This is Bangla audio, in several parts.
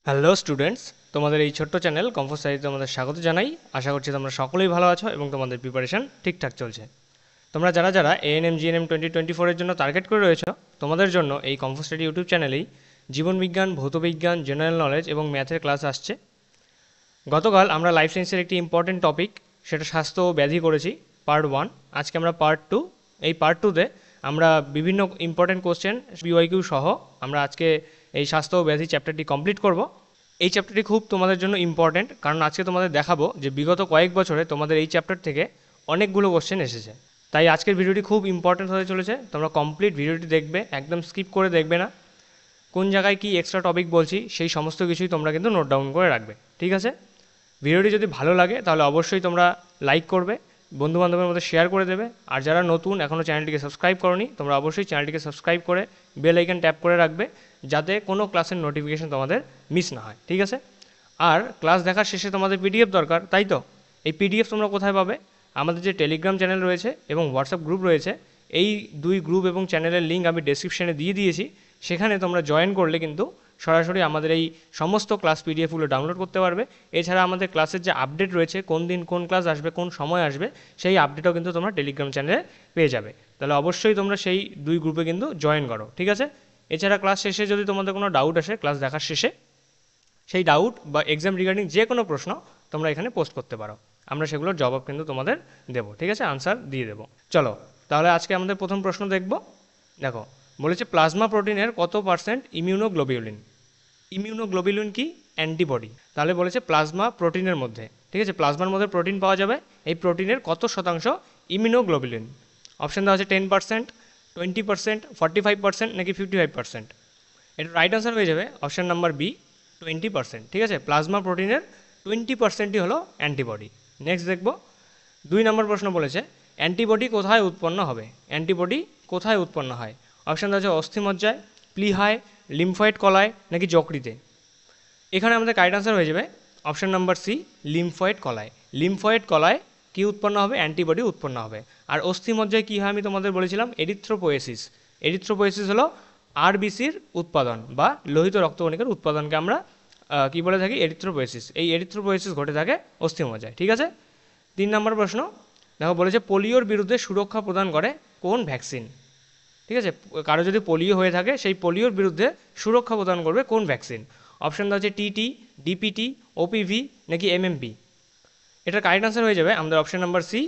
হ্যালো স্টুডেন্টস, তোমাদের এই ছোট্ট চ্যানেল কম্পোজ স্টাডিতে তোমাদের স্বাগত জানাই। আশা করছি তোমরা সকলেই ভালো আছো এবং তোমাদের প্রিপারেশন ঠিকঠাক চলছে। তোমরা যারা যারা এএনএম জিএনএম 2024-এর জন্য টার্গেট করে রয়েছো, তোমাদের জন্য এই কম্পোজ স্টাডি ইউটিউব চ্যানেলেই জীবনবিজ্ঞান, ভৌতবিজ্ঞান, জেনারেল নলেজ এবং ম্যাথের ক্লাস আসছে। গতকাল আমরা লাইফ সায়েন্সের একটি ইম্পর্টেন্ট টপিক, সেটা স্বাস্থ্য ও ব্যাধি করেছি, পার্ট 1। আজকে আমরা পার্ট 2। এই পার্ট 2তে আমরা বিভিন্ন ইম্পর্টেন্ট কোশ্চেন বিওয়াইকিউ সহ আমরা আজকে এই স্বাস্থ্য ও ব্যাধি চ্যাপ্টারটি কমপ্লিট করব। এই চ্যাপ্টারটি খুব তোমাদের জন্য ইম্পর্টেন্ট, কারণ আজকে তোমাদের দেখাবো যে বিগত কয়েক বছরে তোমাদের এই চ্যাপ্টার থেকে অনেকগুলো কোশ্চেন এসেছে। তাই আজকের ভিডিওটি খুব ইম্পর্টেন্ট হতে চলেছে। তোমরা কমপ্লিট ভিডিওটি দেখবে, একদম স্কিপ করে দেখবে না। কোন জায়গায় কি এক্সট্রা টপিক বলছি সেই সমস্ত কিছুই তোমরা কিন্তু নোট ডাউন করে রাখবে, ঠিক আছে? ভিডিওটি যদি ভালো লাগে তাহলে অবশ্যই তোমরা লাইক করবে, বন্ধুবান্ধবের মধ্যে শেয়ার করে দেবে। আর যারা নতুন, এখনও চ্যানেলটিকে সাবস্ক্রাইব করোনি, তোমরা অবশ্যই চ্যানেলটিকে সাবস্ক্রাইব করে বেল আইকন ট্যাপ করে রাখবে, যাতে কোনো ক্লাসের নোটিফিকেশন তোমাদের মিস না হয়, ঠিক আছে? আর ক্লাস দেখার শেষে তোমাদের পিডিএফ দরকার, তাই তো? এই পিডিএফ তোমরা কোথায় পাবে? আমাদের যে টেলিগ্রাম চ্যানেল রয়েছে এবং হোয়াটসঅ্যাপ গ্রুপ রয়েছে, এই দুই গ্রুপ এবং চ্যানেলের লিঙ্ক আমি ডেসক্রিপশনে দিয়ে দিয়েছি। সেখানে তোমরা জয়েন করলে কিন্তু সরাসরি আমাদের এই সমস্ত ক্লাস পিডিএফগুলো ডাউনলোড করতে পারবে। এছাড়া আমাদের ক্লাসের যে আপডেট রয়েছে, কোন দিন কোন ক্লাস আসবে, কোন সময় আসবে, সেই আপডেটও কিন্তু তোমরা টেলিগ্রাম চ্যানেলে পেয়ে যাবে। তাহলে অবশ্যই তোমরা সেই দুই গ্রুপে কিন্তু জয়েন করো, ঠিক আছে? এছাড়া ক্লাস শেষে যদি তোমাদের কোনো ডাউট আসে, ক্লাস দেখার শেষে সেই ডাউট বা এক্সাম রিগার্ডিং যে কোনো প্রশ্ন তোমরা এখানে পোস্ট করতে পারো। আমরা সেগুলোর জবাব কিন্তু তোমাদের দেবো, ঠিক আছে? আনসার দিয়ে দেবো। চলো তাহলে আজকে আমাদের প্রথম প্রশ্ন দেখব। দেখো, বলেছে প্লাজমা প্রোটিনের কত পার্সেন্ট ইমিউনোগ্লোবিউলিন। ইমিউনোগ্লোবিউলিন কি? অ্যান্টিবডি। তাহলে বলেছে প্লাজমা প্রোটিনের মধ্যে, ঠিক আছে, প্লাজমার মধ্যে প্রোটিন পাওয়া যাবে, এই প্রোটিনের কত শতাংশ ইমিউনোগ্লোবিউলিন? অপশান দেওয়া আছে 10%, 20%, 45% নাকি 55%। এটা রাইট আনসার হয়ে যাবে অপশান নাম্বার বি, 20%, ঠিক আছে? প্লাজমা প্রোটিনের 20%ই হলো অ্যান্টিবডি। নেক্সট দেখব, 2 নম্বর প্রশ্ন বলেছে অ্যান্টিবডি কোথায় উৎপন্ন হবে। অ্যান্টিবডি কোথায় উৎপন্ন হয়? অপশান দেওয়া আছে অস্থিমজ্জায়, প্লিহায়, লিম্ফয়েড কলায় নাকি যকৃতে। এখানে আমাদের কারেক্ট আনসার হয়ে যাবে অপশান নাম্বার সি, লিম্ফয়েড কলায়। লিম্ফয়েড কলায় কী উৎপন্ন হবে? অ্যান্টিবডি উৎপন্ন হবে। আর অস্থিমজ্জায় কী হয় আমি তোমাদের বলেছিলাম? এরিথ্রোপোয়েসিস। এরিথ্রোপোয়েসিস হলো আরবিসির উৎপাদন বা লোহিত রক্তকণিকার উৎপাদনকে আমরা কী বলে থাকি? এরিথ্রোপোয়েসিস। এই এরিথ্রোপোয়েসিস ঘটে থাকে অস্থিমজ্জায়, ঠিক আছে? 3 নম্বর প্রশ্ন, দেখো বলেছে পোলিওর বিরুদ্ধে সুরক্ষা প্রদান করে কোন ভ্যাকসিন। ঠিক আছে, কারো যদি পোলিও হয়ে থাকে সেই পোলিওর বিরুদ্ধে সুরক্ষা প্রদান করবে কোন ভ্যাকসিন। অপশান দেওয়া হচ্ছে টিটি, ডিপিটি, ওপিভি নাকি এমএমপি। এটার কারেক্ট আনসার হয়ে যাবে আমাদের option number C,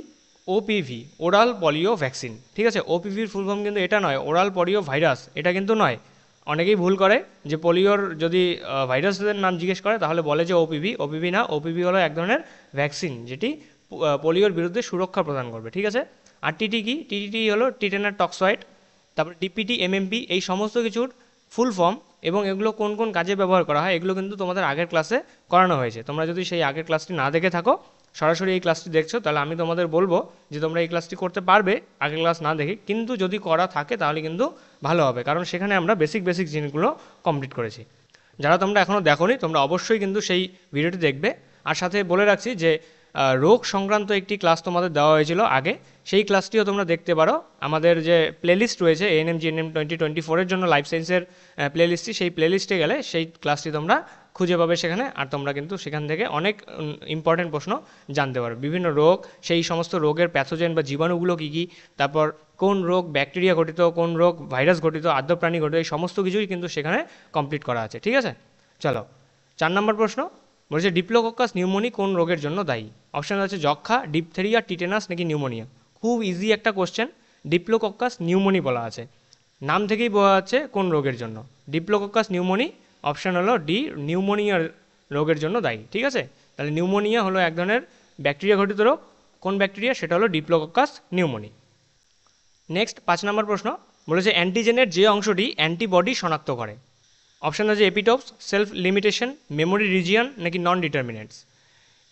OPV, oral polio vaccine. ঠিক আছে, ওপিভির ফুল ফর্ম কিন্তু এটা নয়, ওরাল পলিও ভাইরাস, এটা কিন্তু নয়। অনেকেই ভুল করে যে পোলিওর যদি ভাইরাসের নাম জিজ্ঞেস করে তাহলে বলে যে ওপিভি। ওপিভি না, ওপিভি হলো এক ধরনের ভ্যাকসিন যেটি পোলিওর বিরুদ্ধে সুরক্ষা প্রদান করবে, ঠিক আছে? আর টিটি কি? টিটি হলো টিটেনার টক্সয়েড। তারপরে ডিপিটি, এমএমপি, এই সমস্ত কিছুর ফুল ফর্ম এবং এগুলো কোন কোন কাজে ব্যবহার করা হয় এগুলো কিন্তু তোমাদের আগের ক্লাসে করানো হয়েছে। তোমরা যদি সেই আগের ক্লাসটি না দেখে থাকো, সরাসরি এই ক্লাসটি দেখছো, তাহলে আমি তোমাদের বলবো যে তোমরা এই ক্লাসটি করতে পারবে আগের ক্লাস না দেখে, কিন্তু যদি করা থাকে তাহলে কিন্তু ভালো হবে, কারণ সেখানে আমরা বেসিক জিনিসগুলো কমপ্লিট করেছি। যারা তোমরা এখনও দেখোনি তোমরা অবশ্যই কিন্তু সেই ভিডিওটি দেখবে। আর সাথে বলে রাখছি যে রোগ সংক্রান্ত একটি ক্লাস তোমাদের দেওয়া হয়েছিল আগে, সেই ক্লাসটিও তোমরা দেখতে পারো। আমাদের যে প্লেলিস্ট রয়েছে এএনএম জিএনএম 2024-এর জন্য লাইফ সায়েন্সের প্লেলিস্টটি, সেই প্লেলিস্টে গেলে সেই ক্লাসটি তোমরা খুঁজে পাবে সেখানে। আর তোমরা কিন্তু সেখান থেকে অনেক ইম্পর্টেন্ট প্রশ্ন জানতে পারবে, বিভিন্ন রোগ, সেই সমস্ত রোগের প্যাথোজেন বা জীবাণুগুলো কী কী, তারপর কোন রোগ ব্যাকটেরিয়া ঘটিত, কোন রোগ ভাইরাস ঘটিত, আদ্য প্রাণী ঘটিত, এই সমস্ত কিছুই কিন্তু সেখানে কমপ্লিট করা আছে, ঠিক আছে? চলো 4 নম্বর প্রশ্ন বলেছে ডিপ্লোকক্কাস নিউমোনি কোন রোগের জন্য দায়ী। অপশান আছে যক্ষা, ডিপথেরিয়া, টিটেনাস নাকি নিউমোনিয়া। খুব ইজি একটা কোশ্চেন, ডিপ্লোকক্কাস নিউমোনি বলা আছে, নাম থেকেই বোঝা যাচ্ছে কোন রোগের জন্য। ডিপ্লোকক্কাস নিউমোনি, অপশান হলো ডি, নিউমোনিয়া রোগের জন্য দায়ী, ঠিক আছে? তাহলে নিউমোনিয়া হলো এক ধরনের ব্যাকটেরিয়া ঘটিত রোগ। কোন ব্যাকটেরিয়া? সেটা হলো ডিপ্লোকক্কাস নিউমোনি। নেক্সট 5 নম্বর প্রশ্ন বলেছে অ্যান্টিজেনের যে অংশটি অ্যান্টিবডি শনাক্ত করে। অপশান আছে epitopes, self limitation, memory region নাকি নন ডিটারমিনেন্টস।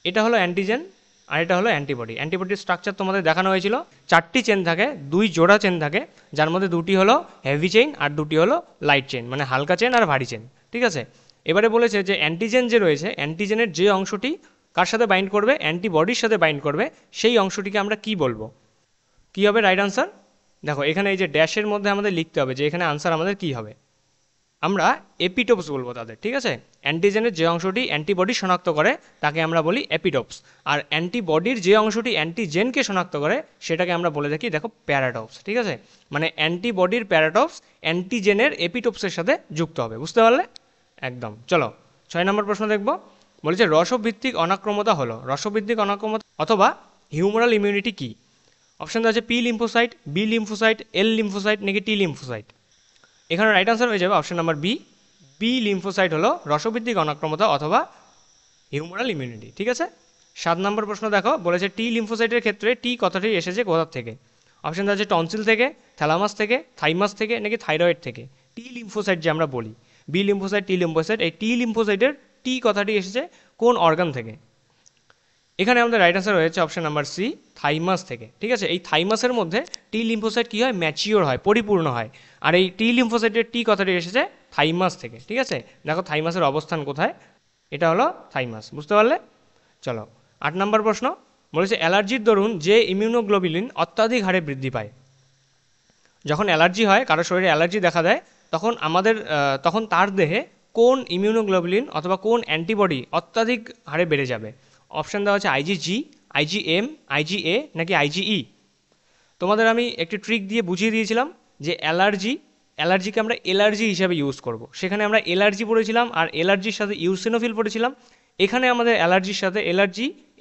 এটা হলো অ্যান্টিজেন আর এটা হলো অ্যান্টিবডি। অ্যান্টিবডির স্ট্রাকচার তোমাদের দেখানো হয়েছিল, 4টি চেন থাকে, 2 জোড়া চেন থাকে, যার মধ্যে 2টি হলো হেভি চেইন আর 2টি হলো লাইট চেন, মানে হালকা চেন আর ভারী চেন, ঠিক আছে? এবারে বলেছে যে অ্যান্টিজেন যে রয়েছে, অ্যান্টিজেনের যে অংশটি কার সাথে বাইন্ড করবে? অ্যান্টিবডির সাথে বাইন্ড করবে, সেই অংশটিকে আমরা কি বলবো? কী হবে রাইট আনসার? দেখো এখানে এই যে ড্যাশের মধ্যে আমাদের লিখতে হবে যে এখানে আনসার আমাদের কী হবে। আমরা এপিটোপস বলবো তাদের, ঠিক আছে। অ্যান্টিজেনের যে অংশটি অ্যান্টিবডি শনাক্ত করে তাকে আমরা বলি এপিটোপস, আর অ্যান্টিবডির যে অংশটি অ্যান্টিজেনকে শনাক্ত করে সেটাকে আমরা বলে থাকি দেখো প্যারাটোপস, ঠিক আছে। মানে অ্যান্টিবডির প্যারাটোপস অ্যান্টিজেনের এপিটোপসের সাথে যুক্ত হবে, বুঝতে পারলে? একদম। চলো 6 নম্বর প্রশ্ন দেখব। বলেছে রসভিত্তিক অনাক্রমতা হলো, রসভিত্তিক অনাক্রমতা অথবা হিউমারাল ইমিউনিটি কি? অপশান আছে P lymphocyte, B lymphocyte, L lymphocyte নাকি টি লিম্ফোসাইট। এখানে রাইট আনসার হয়ে যাবে option number B, B lymphocyte হলো রসভিত্তিক অনাক্রমতা অথবা হিউমারাল ইমিউনিটি, ঠিক আছে। 7 নম্বর প্রশ্ন দেখো, বলেছে টি লিম্ফোসাইটের ক্ষেত্রে টি কথাটি এসেছে কোথা থেকে? অপশন আছে টনসিল থেকে, থ্যালামাস থেকে, থাইমাস থেকে নাকি থাইরয়েড থেকে। টি লিম্ফোসাইট যে আমরা বলি, বি লিম্ফোসাইট, টি লিম্ফোসাইট, এই টি লিম্ফোসাইটের টি কথাটি এসেছে কোন অর্গান থেকে? এখানে আমাদের রাইট আনসার হয়েছে অপশন নাম্বার সি, থাইমাস থেকে, ঠিক আছে। এই থাইমাসের মধ্যে টি লিম্ফোসাইট কী হয়, ম্যাচিওর হয়, পরিপূর্ণ হয়। আর এই টি লিম্ফোসাইটের টি কথাটি এসেছে থাইমাস থেকে, ঠিক আছে। দেখো থাইমাসের অবস্থান কোথায়, এটা হলো থাইমাস, বুঝতে পারলে? চলো 8 নম্বর প্রশ্ন, বলেছে অ্যালার্জির দরুন যে ইমিউনোগ্লোবুলিন অত্যাধিক হারে বৃদ্ধি পায়। যখন অ্যালার্জি হয়, কারো শরীরে অ্যালার্জি দেখা দেয়, তখন তার দেহে কোন ইমিউনোগ্লোবুলিন অথবা কোন অ্যান্টিবডি অত্যাধিক হারে বেড়ে যাবে? অপশান দেওয়া হচ্ছে আইজিজি, আইজিএম, আইজিএ নাকি আইজিই। তোমাদের আমি একটি ট্রিক দিয়ে বুঝিয়ে দিয়েছিলাম যে অ্যালার্জিকে আমরা এলার্জি হিসাবে ইউজ করব। সেখানে আমরা এলার্জি পড়েছিলাম আর এলার্জির সাথে ইউসিনোফিল পড়েছিলাম। এখানে আমাদের অ্যালার্জির সাথে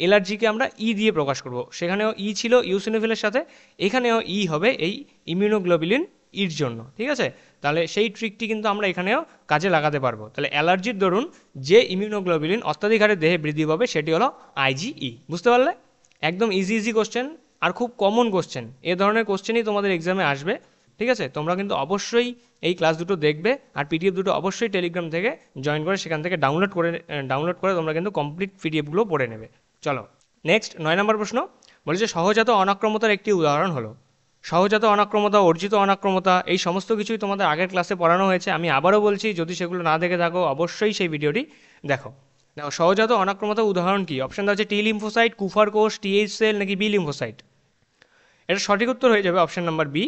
এলার্জিকে আমরা ই দিয়ে প্রকাশ করব। সেখানেও ই ছিল ইউসিনোফিলের সাথে, এখানেও ই হবে এই ইমিউনোগ্লোবুলিন ইর জন্য, ঠিক আছে। তাহলে সেই ট্রিকটি কিন্তু আমরা এখানেও কাজে লাগাতে পারবো। তাহলে অ্যালার্জির দরুন যে ইমিউনোগ্লোবুলিন অত্যাধিক হারে দেহে বৃদ্ধি পাবে সেটি হলো আইজিই, বুঝতে পারলে? একদম ইজি কোশ্চেন আর খুব কমন কোশ্চেন, এ ধরনের কোশ্চেনই তোমাদের এক্সামে আসবে, ঠিক আছে। তোমরা কিন্তু অবশ্যই এই ক্লাস দুটো দেখবে আর পিডিএফ দুটো অবশ্যই টেলিগ্রাম থেকে জয়েন করে সেখান থেকে ডাউনলোড করে তোমরা কিন্তু কমপ্লিট পিডিএফগুলো পড়ে নেবে। চলো নেক্সট 9 নম্বর প্রশ্ন, বলেছে সহজাত অনাক্রমতার একটি উদাহরণ হলো। সহজাত অনাক্রমতা, অর্জিত অনাক্রমতা, এই সমস্ত কিছুই তোমাদের আগের ক্লাসে পড়ানো হয়েছে। আমি আবারও বলছি, যদি সেগুলো না দেখে থাকো অবশ্যই সেই ভিডিওটি দেখো। দেখো সহজাত অনাক্রমতা উদাহরণ কি? অপশান দেওয়া আছে টি লিম্ফোসাইট, কুফার কোষ, টিএইচ সেল নাকি বি লিম্ফোসাইট। এটা সঠিক উত্তর হয়ে যাবে অপশান নাম্বার বি,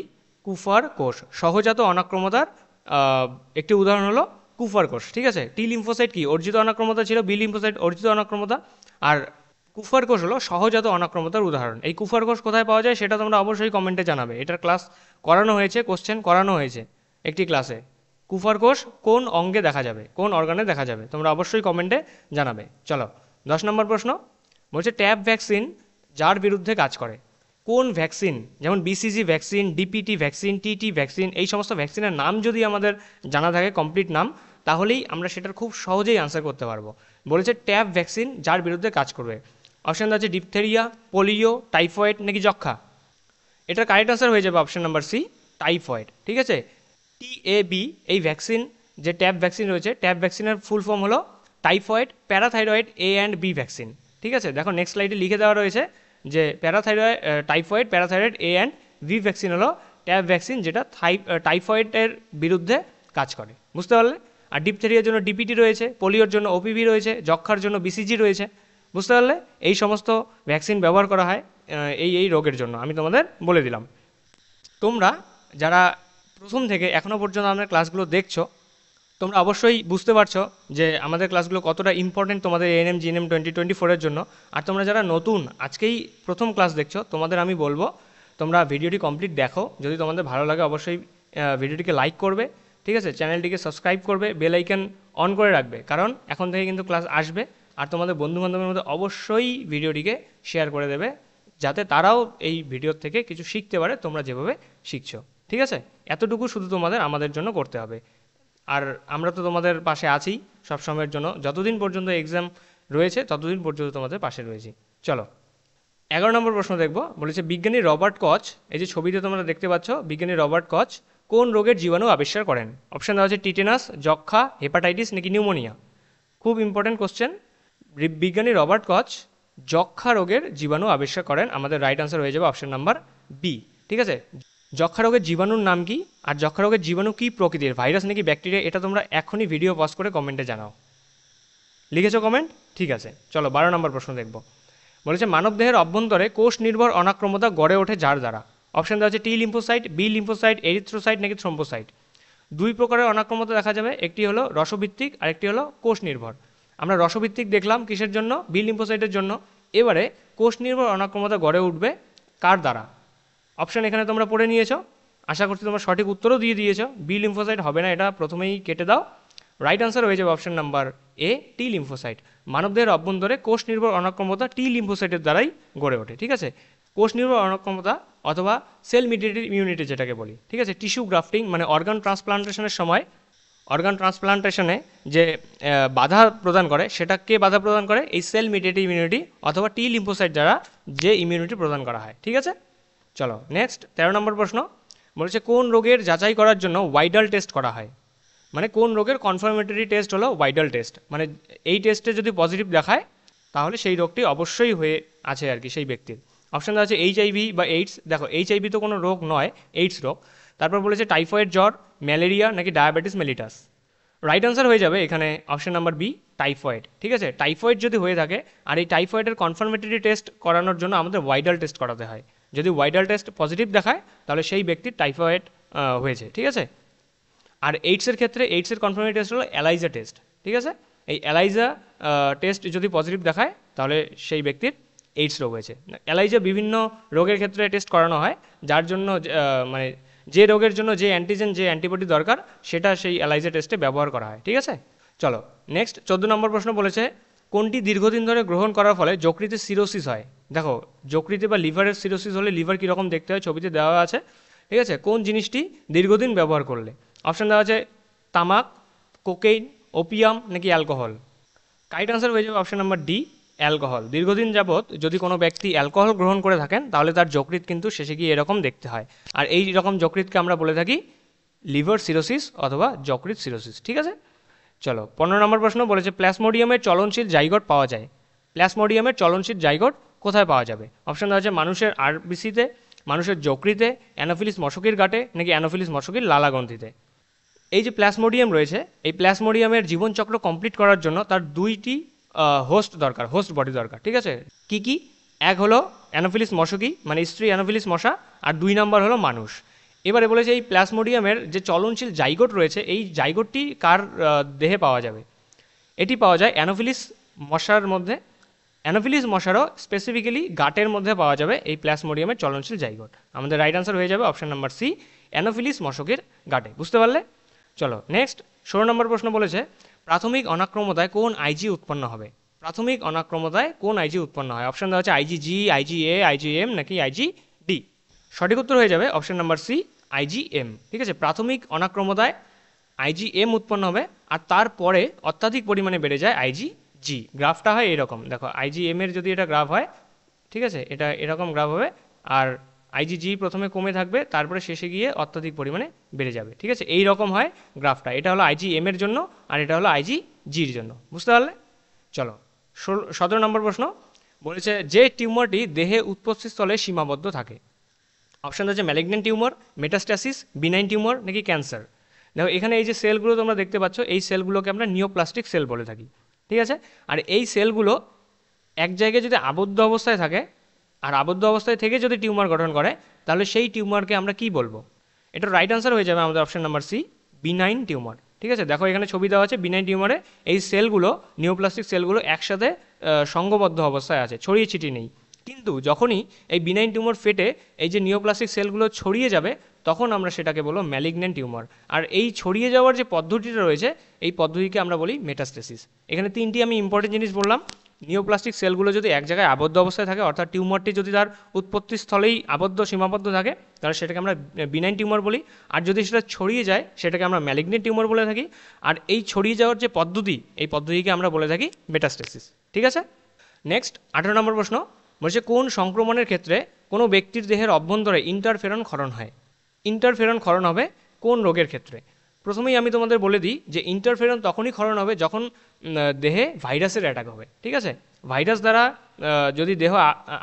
কুফার কোষ। সহজাত অনাক্রমতার একটি উদাহরণ হলো কুফার কোষ, ঠিক আছে। টি লিম্ফোসাইট কি? অর্জিত অনাক্রমতা ছিল, বি লিম্ফোসাইট অর্জিত অনাক্রমতা, আর কুফার কোষ হলো সহজাত অনাক্রমতার উদাহরণ। এই কুফার কোষ কোথায় পাওয়া যায় সেটা তোমরা অবশ্যই কমেন্টে জানাবে। এটার ক্লাস করানো হয়েছে, কোশ্চেন করানো হয়েছে একটি ক্লাসে। কুফার কোষ কোন অঙ্গে দেখা যাবে, কোন অর্গানে দেখা যাবে, তোমরা অবশ্যই কমেন্টে জানাবে। চলো 10 নম্বর প্রশ্ন, বলছে ট্যাব ভ্যাকসিন যার বিরুদ্ধে কাজ করে। কোন ভ্যাকসিন? যেমন BCG vaccine, DPT vaccine, TT vaccine, এই সমস্ত ভ্যাকসিনের নাম যদি আমাদের জানা থাকে, কমপ্লিট নাম, তাহলেই আমরা সেটার খুব সহজেই আনসার করতে পারবো। বলেছে ট্যাব ভ্যাকসিন যার বিরুদ্ধে কাজ করবে। অপশান আছে ডিপথেরিয়া, পোলিও, টাইফয়েড নাকি যক্ষা। এটার কারেক্ট আনসার হয়ে যাবে অপশান নাম্বার সি, টাইফয়েড, ঠিক আছে। টিএবি এই ভ্যাকসিন, যে ট্যাব ভ্যাকসিন রয়েছে, ট্যাব ভ্যাকসিনের ফুল ফর্ম হলো typhoid parathyroid A and B vaccine, ঠিক আছে। দেখো নেক্সট স্লাইডে লিখে দেওয়া রয়েছে যে typhoid parathyroid A and B vaccine হলো ট্যাব ভ্যাকসিন যেটা টাইফয়েডের বিরুদ্ধে কাজ করে, বুঝতে পারলে? আর ডিপথেরিয়ার জন্য ডিপিটি রয়েছে, পোলিওর জন্য ওপিভি রয়েছে, যক্ষার জন্য বিসিজি রয়েছে, বুঝতে পারলে? এই সমস্ত ভ্যাকসিন ব্যবহার করা হয় এই রোগের জন্য, আমি তোমাদের বলে দিলাম। তোমরা যারা প্রথম থেকে এখনও পর্যন্ত আমাদের ক্লাসগুলো দেখছো, তোমরা অবশ্যই বুঝতে পারছো যে আমাদের ক্লাসগুলো কতটা ইম্পর্টেন্ট তোমাদের এএনএম জিএনএম 2024-এর জন্য। আর তোমরা যারা নতুন আজকেই প্রথম ক্লাস দেখছো, তোমাদের আমি বলবো তোমরা ভিডিওটি কমপ্লিট দেখো। যদি তোমাদের ভালো লাগে অবশ্যই ভিডিওটিকে লাইক করবে, ঠিক আছে। চ্যানেলটিকে সাবস্ক্রাইব করবে, বেল আইকন অন করে রাখবে, কারণ এখন থেকে কিন্তু ক্লাস আসবে। আর তোমাদের বন্ধুবান্ধবের মধ্যে অবশ্যই ভিডিওটিকে শেয়ার করে দেবে, যাতে তারাও এই ভিডিওর থেকে কিছু শিখতে পারে তোমরা যেভাবে শিখছো, ঠিক আছে। এতটুকু শুধু তোমাদের আমাদের জন্য করতে হবে। আর আমরা তো তোমাদের পাশে আছি সবসময়ের জন্য, যতদিন পর্যন্ত এক্সাম রয়েছে ততদিন পর্যন্ত তোমাদের পাশে রয়েছি। চলো 11 নম্বর প্রশ্ন দেখব। বলেছে বিজ্ঞানী রবার্ট কচ, এই যে ছবিতে তোমরা দেখতে পাচ্ছ, বিজ্ঞানী রবার্ট কচ কোন রোগের জীবাণু আবিষ্কার করেন? অপশান দেওয়া আছে টিটেনাস, যক্ষা, হেপাটাইটিস নাকি নিউমোনিয়া। খুব ইম্পর্টেন্ট কোশ্চেন। বিজ্ঞানী রবার্ট কচ যক্ষা রোগের জীবাণু আবিষ্কার করেন। আমাদের রাইট আনসার হয়ে যাবে অপশান নাম্বার বি, ঠিক আছে। যক্ষা রোগের জীবাণুর নাম কি, আর যক্ষা রোগের জীবাণু কী প্রকৃতির, ভাইরাস নাকি ব্যাকটেরিয়া, এটা তোমরা এখনই ভিডিও পজ করে কমেন্টে জানাও। লিখেছো কমেন্ট? ঠিক আছে। চলো 12 নম্বর প্রশ্ন দেখব। বলেছে মানবদেহের অভ্যন্তরে কোষ নির্ভর অনাক্রমতা গড়ে ওঠে যার দ্বারা। অপশান দেওয়া আছে T lymphocyte, B lymphocyte, erythrocyte নাকি থ্রম্বোসাইট। দুই প্রকারের অনাক্রম্যতা দেখা যাবে, একটি হলো রসভিত্তিক আর একটি হলো কোষ নির্ভর। আমরা রসভিত্তিক দেখলাম কিসের জন্য, বি লিম্ফোসাইটের জন্য। এবারে কোষ নির্ভর অনাক্রম্যতা গড়ে উঠবে কার দ্বারা? অপশান এখানে তোমরা পড়ে নিয়েছো, আশা করছি তোমরা সঠিক উত্তরও দিয়ে দিয়েছো। বি লিম্ফোসাইট হবে না, এটা প্রথমেই কেটে দাও। রাইট আনসার হয়ে যাবে option number A, T lymphocyte. মানবদেহের অভ্যন্তরে কোষ নির্ভর অনাক্রম্যতা টি লিম্ফোসাইটের দ্বারাই গড়ে ওঠে। ঠিক আছে, কোষ নির্ভর অনাক্রম্যতা অথবা সেল মিডিয়েটেড ইমিউনিটি যেটাকে বলি। ঠিক আছে, টিস্যু গ্রাফটিং মানে অর্গান ট্রান্সপ্লান্টেশনের সময় অর্গান ট্রান্সপ্লান্টেশনে যে বাধা প্রদান করে, সেটা কে বাধা প্রদান করে? এই সেল মিডিয়েটেড ইমিউনিটি অথবা টি লিম্ফোসাইট দ্বারা যে ইমিউনিটি প্রদান করা হয়। ঠিক আছে, চলো নেক্সট 13 নম্বর প্রশ্ন বলেছে কোন রোগের যাচাই করার জন্য ওয়াইডাল টেস্ট করা হয়? মানে কোন রোগের কনফার্মেটরি টেস্ট হলো ওয়াইডাল টেস্ট, মানে এই টেস্টে যদি পজিটিভ দেখায় তাহলে সেই রোগটি অবশ্যই হয়ে আছে আর কি সেই ব্যক্তির। অপশান দেওয়া আছে এইচআইভি বা এইডস। দেখো এইচআইভি তো কোনো রোগ নয়, এইডস রোগ। তারপর বলেছে টাইফয়েড জ্বর, ম্যালেরিয়া নাকি ডায়াবেটিস মেলিটাস। রাইট আনসার হয়ে যাবে এখানে অপশান নাম্বার বি, টাইফয়েড। ঠিক আছে, টাইফয়েড যদি হয়ে থাকে, আর এই টাইফয়েডের কনফার্মেটরি টেস্ট করানোর জন্য আমাদের ওয়াইডাল টেস্ট করাতে হয়। যদি ওয়াইডাল টেস্ট পজিটিভ দেখায় তাহলে সেই ব্যক্তির টাইফয়েড হয়েছে। ঠিক আছে, আর এইডসের ক্ষেত্রে এইডসের কনফার্মেটরি টেস্ট হলো এলাইজা টেস্ট। ঠিক আছে, এই এলাইজা টেস্ট যদি পজিটিভ দেখায় তাহলে সেই ব্যক্তির এইডস রোগ হয়েছে। এলাইজা বিভিন্ন রোগের ক্ষেত্রে টেস্ট করানো হয়, যার জন্য মানে যে রোগের জন্য যে অ্যান্টিজেন যে অ্যান্টিবডি দরকার সেটা সেই এলাইজা টেস্টে ব্যবহার করা হয়। ঠিক আছে, চলো নেক্সট 14 নম্বর প্রশ্ন বলেছে কোনটি দীর্ঘদিন ধরে গ্রহণ করার ফলে যকৃতে সিরোসিস হয়? দেখো যকৃতে বা লিভারের সিরোসিস হলে লিভার কীরকম দেখতে হয় ছবিতে দেওয়া আছে। ঠিক আছে, কোন জিনিসটি দীর্ঘদিন ব্যবহার করলে? অপশান দেওয়া আছে তামাক, কোকেইন, ওপিয়াম নাকি অ্যালকোহল। রাইট আনসার হয়ে যাবে অপশান নাম্বার ডি, অ্যালকোহল। দীর্ঘদিন যাবৎ যদি কোনো ব্যক্তি অ্যালকোহল গ্রহণ করে থাকেন তাহলে তার যকৃৎ কিন্তু শেষে গিয়ে এরকম দেখতে হয়, আর এই রকম যকৃৎকে আমরা বলে থাকি লিভার সিরোসিস অথবা যকৃৎ সিরোসিস। ঠিক আছে, চলো 15 নম্বর প্রশ্ন বলেছে প্লাজমোডিয়ামের চলনশীল জাইগোট পাওয়া যায়। প্লাজমোডিয়ামের চলনশীল জাইগোট কোথায় পাওয়া যাবে? অপশান দেওয়া আছে মানুষের আরবিসিতে, মানুষের যকৃতে, অ্যানোফিলিস মশকির গাঁটে নাকি অ্যানোফিলিস মশকির লালাগ্রন্থিতে। এই যে প্লাজমোডিয়াম রয়েছে, এই প্লাজমোডিয়ামের জীবনচক্র কমপ্লিট করার জন্য তার দুইটি হোস্ট দরকার, হোস্ট বডি দরকার। ঠিক আছে, কি কি? এক হলো অ্যানোফিলিস মশকি মানে স্ত্রী অ্যানোফিলিস মশা, আর 2 নম্বর হলো মানুষ। এবারে বলেছে এই প্লাজমোডিয়ামের যে চলনশীল জাইগোট রয়েছে এই জাইগোটটি কার দেহে পাওয়া যাবে? এটি পাওয়া যায় অ্যানোফিলিস মশার মধ্যে। অ্যানোফিলিস মশারও স্পেসিফিক্যালি গাটের মধ্যে পাওয়া যাবে এই প্লাজমোডিয়ামের চলনশীল জাইগোট। আমাদের রাইট আনসার হয়ে যাবে অপশান নাম্বার সি, অ্যানোফিলিস মশকের গাটে। বুঝতে পারলে? চলো নেক্সট 16 নম্বর প্রশ্ন বলেছে প্রাথমিক অনাক্রম্যতায় কোন আইজি উৎপন্ন হবে? প্রাথমিক অনাক্রম্যতায় কোন আইজি উৎপন্ন হয়? অপশান দেওয়া আছে আইজিজি, আইজিএ, আইজিএম নাকি আইজিডি। সঠিক উত্তর হয়ে যাবে অপশান নাম্বার সি, আইজিএম। ঠিক আছে, প্রাথমিক অনাক্রম্যতায় আইজিএম উৎপন্ন হবে আর তারপরে অত্যাধিক পরিমাণে বেড়ে যায় আইজিজি। গ্রাফটা হয় এরকম, দেখো আইজিএম এর যদি এটা গ্রাফ হয়, ঠিক আছে, এটা এরকম গ্রাফ হবে, আর আইজিজি প্রথমে কমে থাকবে তারপরে শেষে গিয়ে অত্যাধিক পরিমাণে বেড়ে যাবে। ঠিক আছে, এই রকম হয় গ্রাফটা। এটা হলো আইজিএম এর জন্য আর এটা হলো আইজিজির জন্য। বুঝতে পারলে? চলো 17 নম্বর প্রশ্ন বলেছে যে টিউমারটি দেহে উৎপত্তিস্থলে সীমাবদ্ধ থাকে। অপশান আছে malignant tumour, metastasis, benign tumour নাকি ক্যান্সার। দেখো এখানে এই যে সেলগুলো তোমরা দেখতে পাচ্ছ এই সেলগুলোকে আমরা নিওপ্লাস্টিক সেল বলে থাকি। ঠিক আছে, আর এই সেলগুলো এক জায়গায় যদি আবদ্ধ অবস্থায় থাকে আর আবদ্ধ অবস্থায় থেকে যদি টিউমার গঠন করে তাহলে সেই টিউমারকে আমরা কি বলবো? এটা রাইট আনসার হয়ে যাবে আমাদের option number C, benign tumour. ঠিক আছে, দেখো এখানে ছবি দেওয়া আছে বিনাইন টিউমারে এই সেলগুলো নিওপ্লাস্টিক সেলগুলো একসাথে সংঘবদ্ধ অবস্থায় আছে, ছড়িয়ে ছিটিয়ে নেই। কিন্তু যখনই এই বিনাইন টিউমার ফেটে এই যে নিওপ্লাস্টিক সেলগুলো ছড়িয়ে যাবে তখন আমরা সেটাকে বলবো ম্যালিগন্যান্ট টিউমার। আর এই ছড়িয়ে যাওয়ার যে পদ্ধতিটা রয়েছে এই পদ্ধতিকে আমরা বলি মেটাস্টেসিস। এখানে 3টি আমি ইম্পর্টেন্ট জিনিস বললাম। নিওপ্লাস্টিক সেলগুলো যদি এক জায়গায় আবদ্ধ অবস্থায় থাকে অর্থাৎ টিউমারটি যদি তার উৎপত্তি স্থলেই আবদ্ধ সীমাবদ্ধ থাকে তাহলে সেটাকে আমরা বিনাইন টিউমার বলি, আর যদি সেটা ছড়িয়ে যায় সেটাকে আমরা ম্যালিগন্যান্ট টিউমার বলে থাকি। আর এই ছড়িয়ে যাওয়ার যে পদ্ধতি এই পদ্ধতিকে আমরা বলে থাকি মেটাস্টেসিস। ঠিক আছে, নেক্সট 18 নম্বর প্রশ্ন বলছে কোন সংক্রমণের ক্ষেত্রে কোনো ব্যক্তির দেহের অভ্যন্তরে ইন্টারফেরন ক্ষরণ হয়? ইন্টারফেরন ক্ষরণ হবে কোন রোগের ক্ষেত্রে? প্রথমেই আমি তোমাদের বলে দিই যে ইন্টারফেরন তখনই ক্ষরণ হবে যখন দেহে ভাইরাসের অ্যাটাক হবে। ঠিক আছে, ভাইরাস দ্বারা যদি দেহ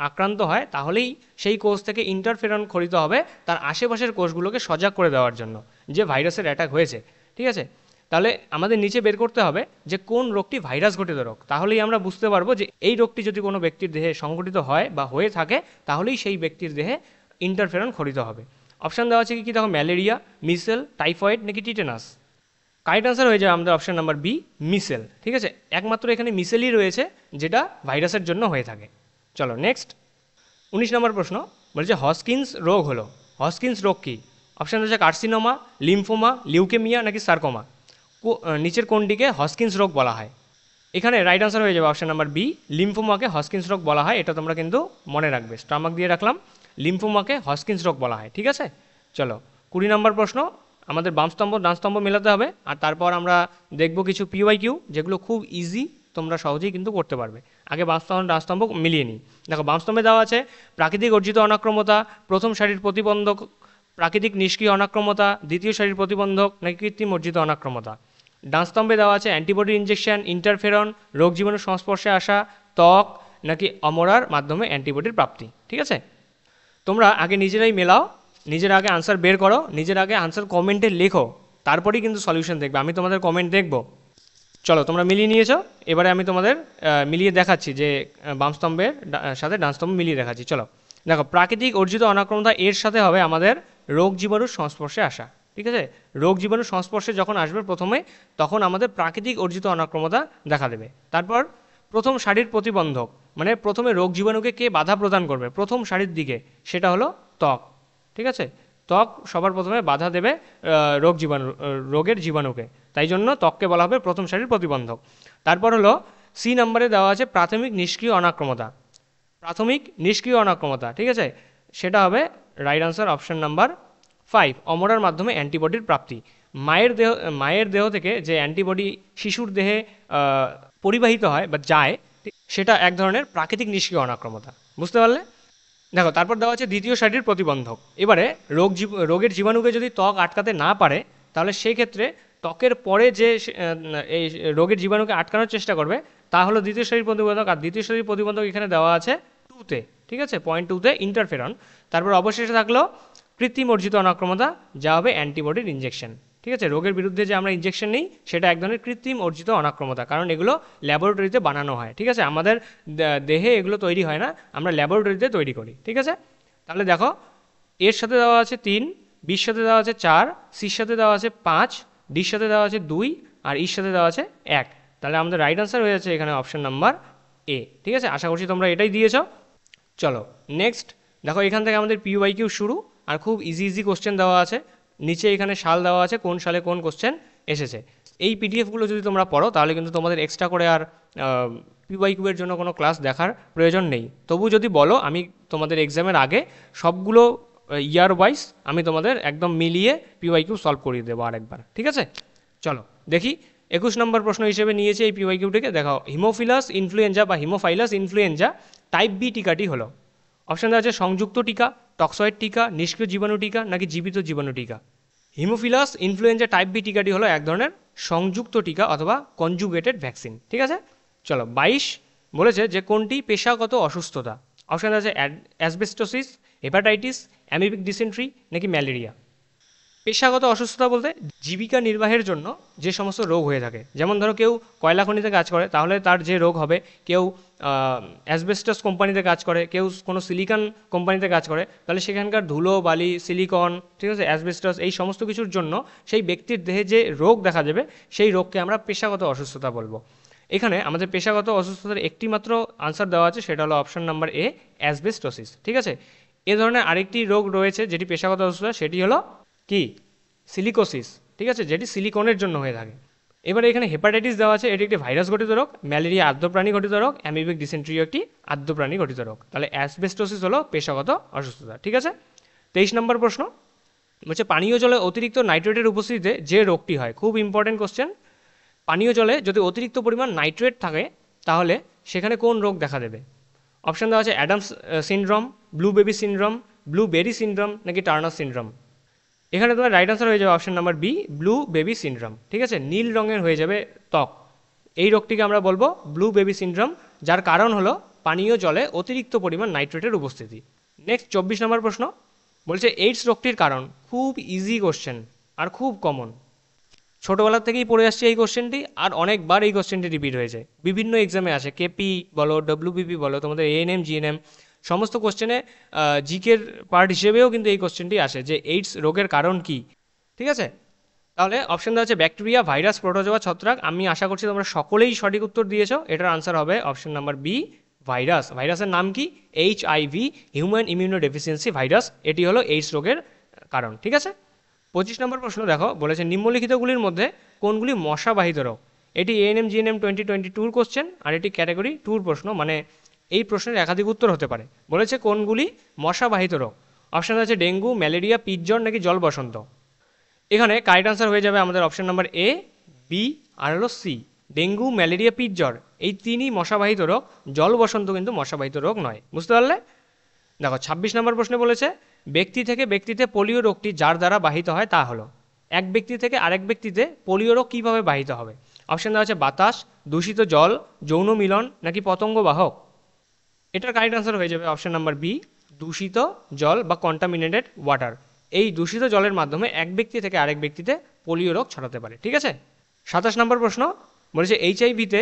আক্রান্ত হয় তাহলেই সেই কোষ থেকে ইন্টারফেরন ক্ষরিত হবে তার আশেপাশের কোষগুলোকে সজাগ করে দেওয়ার জন্য যে ভাইরাসের অ্যাটাক হয়েছে। ঠিক আছে, তাহলে আমাদের নিচে বের করতে হবে যে কোন রোগটি ভাইরাস ঘটিত রোগ, তাহলেই আমরা বুঝতে পারবো যে এই রোগটি যদি কোনো ব্যক্তির দেহে সংঘটিত হয় বা হয়ে থাকে তাহলেই সেই ব্যক্তির দেহে ইন্টারফেরন ক্ষরিত হবে। অপশান দেওয়া আছে কি দেখো, ম্যালেরিয়া, মিসেল, টাইফয়েড নাকি টিটেনাস। কারেক্ট আনসার হয়ে যাবে আমাদের অপশান নাম্বার বি, মিসেল। ঠিক আছে, একমাত্র এখানে মিসেলই রয়েছে যেটা ভাইরাসের জন্য হয়ে থাকে। চলো নেক্সট 19 নম্বর প্রশ্ন বলছে হস্কিন্স রোগ হলো। হস্কিন্স রোগ কী? অপশান হচ্ছে কার্সিনোমা, লিম্ফোমা, লিউকেমিয়া নাকি সার্কোমা। নিচের কোনটিকে হস্কিন্স রোগ বলা হয়? এখানে রাইট আনসার হয়ে যাবে অপশান নাম্বার বি, লিম্ফোমাকে হস্কিন্স রোগ বলা হয়। এটা তোমরা কিন্তু মনে রাখবে, স্টামাক দিয়ে রাখলাম, লিম্ফোমাকে হস্কিন্স রোগ বলা হয়। ঠিক আছে, চলো 20 নম্বর প্রশ্ন, আমাদের বাম স্তম্ভ ডান স্তম্ভ মেলাতে হবে, আর তারপর আমরা দেখব কিছু পিওয়াইকিউ যেগুলো খুব ইজি, তোমরা সহজেই কিন্তু করতে পারবে। আগে বাম স্তম্ভ ডান স্তম্ভ মিলিয়ে নিই। দেখো বাম স্তম্ভে দেওয়া আছে প্রাকৃতিক অর্জিত অনাক্রমতা, প্রথম সারির প্রতিবন্ধক, প্রাকৃতিক নিষ্ক্রিয় অনাক্রমতা, দ্বিতীয় সারির প্রতিবন্ধক নাকি কৃত্রিম অর্জিত অনাক্রমতা। ডান স্তম্ভে দেওয়া আছে অ্যান্টিবডি ইনজেকশন, ইন্টারফেরন, রোগ জীবাণুর সংস্পর্শে আসা, ত্বক নাকি অমরার মাধ্যমে অ্যান্টিবডির প্রাপ্তি। ঠিক আছে, তোমরা আগে নিজেরাই মেলাও, নিজের আগে আনসার বের করো, নিজের আগে আনসার কমেন্টে লেখো, তারপরেই কিন্তু সলিউশন দেখবে। আমি তোমাদের কমেন্ট দেখব। চলো তোমরা মিলিয়ে নিয়েছো, এবারে আমি তোমাদের মিলিয়ে দেখাচ্ছি যে বাম স্তম্ভের সাথে ডান স্তম্ভ মিলিয়ে দেখাচ্ছি। চলো দেখো, প্রাকৃতিক অর্জিত অনাক্রমতা এর সাথে হবে আমাদের রোগ জীবাণুর সংস্পর্শে আসা। ঠিক আছে, রোগ জীবাণুর সংস্পর্শে যখন আসবে প্রথমে, তখন আমাদের প্রাকৃতিক অর্জিত অনাক্রমতা দেখা দেবে। তারপর প্রথম সারির প্রতিবন্ধক, মানে প্রথমে রোগ জীবাণুকে কে বাধা প্রদান করবে প্রথম সারির দিকে, সেটা হলো ত্বক। ঠিক আছে, ত্বক সবার প্রথমে বাধা দেবে রোগের জীবাণুকে, তাই জন্য ত্বককে বলা হবে প্রথম সারির প্রতিবন্ধক। তারপর হলো সি নাম্বারে দেওয়া আছে প্রাথমিক নিষ্ক্রিয় অনাক্রমতা। প্রাথমিক নিষ্ক্রিয় অনাক্রমতা, ঠিক আছে, সেটা হবে রাইট আনসার অপশন নাম্বার 5, অমরার মাধ্যমে অ্যান্টিবডির প্রাপ্তি। মায়ের দেহ থেকে যে অ্যান্টিবডি শিশুর দেহে পরিবাহিত হয় বা যায়, সেটা এক ধরনের প্রাকৃতিক নিষ্ক্রিয় অনাক্রমতা। বুঝতে পারলে? দেখো তারপর দেওয়া আছে দ্বিতীয় সারির প্রতিবন্ধক। এবারে রোগের জীবাণুকে যদি ত্বক আটকাতে না পারে, তাহলে সেই ক্ষেত্রে ত্বকের পরে যে এই রোগের জীবাণুকে আটকানোর চেষ্টা করবে, তা হলো দ্বিতীয় সারির প্রতিবন্ধক। আর দ্বিতীয় সারির প্রতিবন্ধক এখানে দেওয়া আছে 2তে। ঠিক আছে, পয়েন্ট 2তে ইন্টারফেরন। তারপর অবশেষে থাকলো কৃত্রিম অর্জিত অনাক্রমতা, যা হবে অ্যান্টিবডির ইনজেকশন। ঠিক আছে, রোগের বিরুদ্ধে যে আমরা ইনজেকশন নিই, সেটা এক ধরনের কৃত্রিম অর্জিত অনাক্রমতা, কারণ এগুলো ল্যাবরেটরিতে বানানো হয়। ঠিক আছে, আমাদের দেহে এগুলো তৈরি হয় না, আমরা ল্যাবরেটরিতে তৈরি করি। ঠিক আছে, তাহলে দেখো এর সাথে দেওয়া আছে 3, বির সাথে দেওয়া আছে 4, সির সাথে দেওয়া আছে 5, ডির সাথে দেওয়া আছে 2, আর ইর সাথে দেওয়া আছে 1। তাহলে আমাদের রাইট আনসার হয়ে যাচ্ছে এখানে অপশন নাম্বার এ। ঠিক আছে, আশা করছি তোমরা এটাই দিয়েছ। চলো নেক্সট দেখো, এখান থেকে আমাদের পিওয়াইকিউ শুরু, আর খুব ইজি কোশ্চেন দেওয়া আছে। নিচে এখানে সাল দেওয়া আছে কোন সালে কোন কোশ্চেন এসেছে। এই পিডিএফগুলো যদি তোমরা পড়ো, তাহলে কিন্তু তোমাদের এক্সট্রা করে আর পিওয়াইকিউয়ের জন্য কোনো ক্লাস দেখার প্রয়োজন নেই। তবু যদি বলো, আমি তোমাদের এক্সামের আগে সবগুলো ইয়ার ওয়াইজ আমি তোমাদের একদম মিলিয়ে পিওয়াইকিউ সলভ করিয়ে দেবো আরেকবার। ঠিক আছে, চলো দেখি 21 নম্বর প্রশ্ন হিসেবে নিয়েছে এই পিওয়াইকিউটিকে। দেখো, হিমোফিলাস ইনফ্লুয়েঞ্জা বা হিমোফাইলাস ইনফ্লুয়েঞ্জা টাইপ বি টিকাটি হলো। অপশান দেওয়া আছে সংযুক্ত টিকা, টক্সয়েড টিকা, নিষ্ক্রিয় জীবাণু টিকা নাকি জীবিত জীবাণু টিকা। হিমোফিলাস ইনফ্লুয়েঞ্জা টাইপ বি টিকাটি হলো এক ধরনের সংযুক্ত টিকা অথবা কনজুগেটেড ভ্যাকসিন। ঠিক আছে, চলো 22 বলেছে যে কোনটি পেশাগত অসুস্থতা। অপশান আছে অ্যাসবেস্টোসিস, হেপাটাইটিস, অ্যামিবিক ডিসেন্ট্রি নাকি ম্যালেরিয়া। পেশাগত অসুস্থতা বলতে জীবিকা নির্বাহের জন্য যে সমস্ত রোগ হয়ে থাকে, যেমন ধরো কেউ কয়লা খনিতে কাজ করে, তাহলে তার যে রোগ হবে, কেউ অ্যাসবেস্টাস কোম্পানিতে কাজ করে, কেউ কোনো সিলিকন কোম্পানিতে কাজ করে, তাহলে সেখানকার ধুলো বালি, সিলিকন, ঠিক আছে, অ্যাসবেস্টাস, এই সমস্ত কিছুর জন্য সেই ব্যক্তির দেহে যে রোগ দেখা যাবে, সেই রোগকে আমরা পেশাগত অসুস্থতা বলবো। এখানে আমাদের পেশাগত অসুস্থতার একটি মাত্র আনসার দেওয়া আছে, সেটা হলো অপশন নাম্বার এ, অ্যাসবেস্টোসিস। ঠিক আছে, এ ধরনের আরেকটি রোগ রয়েছে যেটি পেশাগত অসুস্থতা, সেটি হলো কি সিলিকোসিস। ঠিক আছে, যেটি সিলিকনের জন্য হয়ে থাকে। এবারে এখানে হেপাটাইটিস দেওয়া আছে, এটি একটি ভাইরাস ঘটিত রোগ, ম্যালেরিয়া আর্দ্রপ্রাণী ঘটিত রোগ, অ্যামিবিক ডিসেন্ট্রিও একটি আর্দ্রপ্রাণী ঘটিত রোগ। তাহলে অ্যাসবেস্টোসিস হলো পেশাগত অসুস্থতা। ঠিক আছে, 23 নম্বর প্রশ্ন বলছে পানীয় জলে অতিরিক্ত নাইট্রেটের উপস্থিতিতে যে রোগটি হয়। খুব ইম্পর্টেন্ট কোশ্চেন। পানীয় জলে যদি অতিরিক্ত পরিমাণ নাইট্রেট থাকে, তাহলে সেখানে কোন রোগ দেখা দেবে। অপশান দেওয়া আছে Adams syndrome, blue baby syndrome, blueberry syndrome নাকি টার্নার সিনড্রোম। এখানে তোমার রাইট আনসার হয়ে যাবে option number B, blue baby syndrome. ঠিক আছে, নীল রঙের হয়ে যাবে ত্বক। এই রোগটিকে আমরা বলবো ব্লু বেবি সিনড্রোম, যার কারণ হলো পানীয় জলে অতিরিক্ত পরিমাণ নাইট্রেটের উপস্থিতি। নেক্সট 24 নম্বর প্রশ্ন বলছে এইডস রোগটির কারণ। খুব ইজি কোশ্চেন আর খুব কমন, ছোটোবেলা থেকেই পড়ে আসছে এই কোশ্চেনটি, আর অনেকবার এই কোশ্চেনটি রিপিট হয়েছে, বিভিন্ন এক্সামে আসে, কেপি বলো, ডব্লিউবিপি বলো, তোমাদের এএনএম জিএনএম সমস্ত কোশ্চেনে জিকের পার্ট হিসেবেও কিন্তু এই কোশ্চেনটি আসে যে এইডস রোগের কারণ কি। ঠিক আছে, তাহলে অপশন দেওয়া হচ্ছে ব্যাকটেরিয়া, ভাইরাস, প্রোটোজোয়া, ছত্রাক। আমি আশা করছি তোমরা সকলেই সঠিক উত্তর দিয়েছো। এটার আনসার হবে অপশন নাম্বার বি, ভাইরাস। ভাইরাসের নাম কি? HIV, human immuno deficiency virus. এটি হলো এইডস রোগের কারণ। ঠিক আছে, 25 নম্বর প্রশ্ন দেখো, বলেছে নিম্নলিখিতগুলির মধ্যে কোনগুলি মশাবাহিত রোগ। এটি ANM GNM 2022 কোশ্চেন, আর এটি ক্যাটাগরি 2 প্রশ্ন, মানে এই প্রশ্নের একাধিক উত্তর হতে পারে। বলেছে কোনগুলি মশাবাহিত রোগ। অপশান আছে ডেঙ্গু, ম্যালেরিয়া, পিতজ্বর নাকি জল বসন্ত। এখানে কারেক্ট আনসার হয়ে যাবে আমাদের অপশন নাম্বার A, B আর হলো C। ডেঙ্গু, ম্যালেরিয়া, পিতজ্বর এই তিনই মশাবাহিত রোগ, জল বসন্ত কিন্তু মশাবাহিত রোগ নয়। বুঝতে পারলে? দেখো 26 নম্বর প্রশ্নে বলেছে ব্যক্তি থেকে ব্যক্তিতে পোলিও রোগটি যার দ্বারা বাহিত হয় তা হলো। এক ব্যক্তি থেকে আরেক ব্যক্তিতে পোলিও রোগ কীভাবে বাহিত হবে? অপশন দেওয়া আছে বাতাস, দূষিত জল, যৌন মিলন নাকি পতঙ্গ বাহক। এটার কারেক্ট আনসার হয়ে যাবে অপশন নাম্বার বি, দূষিত জল বা কন্টামিনেটেড ওয়াটার। এই দূষিত জলের মাধ্যমে এক ব্যক্তি থেকে আরেক ব্যক্তিতে পোলিও রোগ ছড়াতে পারে। ঠিক আছে, 27 নম্বর প্রশ্ন বলেছে HIV-তে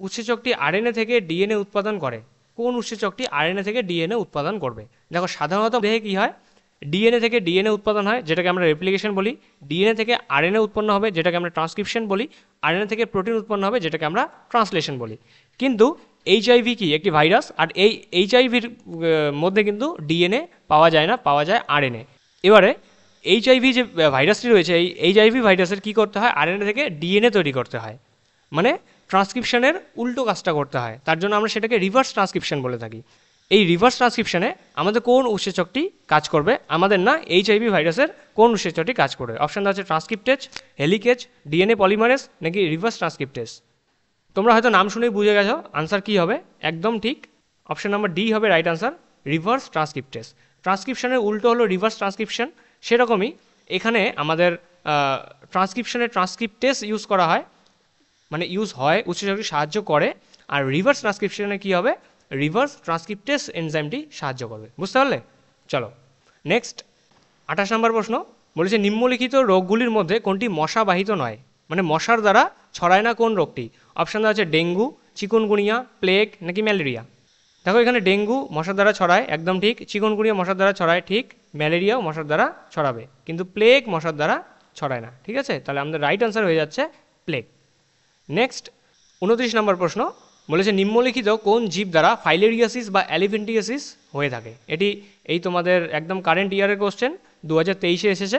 উৎসেচকটি RNA থেকে DNA উৎপাদন করে। কোন উৎসেচকটি RNA থেকে DNA উৎপাদন করবে? দেখো সাধারণত দেহে কী হয়, DNA থেকে DNA উৎপাদন হয়, যেটাকে আমরা রেপ্লিকেশন বলি। DNA থেকে RNA উৎপন্ন হবে, যেটাকে আমরা ট্রান্সক্রিপশন বলি। RNA থেকে প্রোটিন উৎপন্ন হবে, যেটাকে আমরা ট্রান্সলেশন বলি। কিন্তু HIV কি একটি ভাইরাস, আর এই HIV-র মধ্যে কিন্তু DNA পাওয়া যায় না, পাওয়া যায় RNA। এবারে HIV যে ভাইরাসটি রয়েছে, এই HIV ভাইরাসের কী করতে হয়, RNA থেকে DNA তৈরি করতে হয়, মানে ট্রান্সক্রিপশনের উল্টো কাজটা করতে হয়। তার জন্য আমরা সেটাকে রিভার্স ট্রান্সক্রিপশন বলে থাকি। এই রিভার্স ট্রান্সক্রিপশনে আমাদের কোন উৎসেচকটি কাজ করবে? আমাদের না, HIV ভাইরাসের কোন উৎসেচকটি কাজ করবে? অপশান দেওয়া আছে ট্রান্সক্রিপ্টেজ, হেলিকেজ, DNA পলিমারেজ নাকি রিভার্স ট্রান্সক্রিপ্টেজ। তোমরা হয়তো নাম শুনেই বুঝে গেছো আনসার কী হবে। একদম ঠিক, অপশন নাম্বার ডি হবে রাইট আনসার, রিভার্স ট্রান্সক্রিপ্টেজ। ট্রান্সক্রিপশনের উল্টো হলো রিভার্স ট্রান্সক্রিপশন। সেরকমই এখানে আমাদের ট্রান্সক্রিপশনে ট্রান্সক্রিপ্টেজ ইউজ করা হয়, মানে ইউজ হয়, উৎসেচকটি সাহায্য করে। আর রিভার্স ট্রান্সক্রিপশনে কী হবে, রিভার্স ট্রান্সক্রিপ্টেজ এনজাইমটি সাহায্য করবে। বুঝতে পারলে? চলো নেক্সট 28 নম্বর প্রশ্ন বলেছে নিম্নলিখিত রোগগুলির মধ্যে কোনটি মশাবাহিত নয়, মানে মশার দ্বারা ছড়ায় না কোন রোগটি? অপশান দেওয়া আছে ডেঙ্গু, চিকুনগুনিয়া, প্লেগ নাকি ম্যালেরিয়া। দেখো এখানে ডেঙ্গু মশার দ্বারা ছড়ায়, একদম ঠিক। চিকুনগুনিয়া মশার দ্বারা ছড়ায়, ঠিক। ম্যালেরিয়াও মশার দ্বারা ছড়াবে, কিন্তু প্লেগ মশার দ্বারা ছড়ায় না। ঠিক আছে, তাহলে আমাদের রাইট আনসার হয়ে যাচ্ছে প্লেগ। নেক্সট 29 নম্বর প্রশ্ন বলেছে নিম্নলিখিত কোন জীব দ্বারা ফাইলেরিয়াসিস বা অ্যালিফেন্টিয়াসিস হয়ে থাকে। এটি এই তোমাদের একদম কারেন্ট ইয়ারের কোশ্চেন, 2023-এ এসেছে।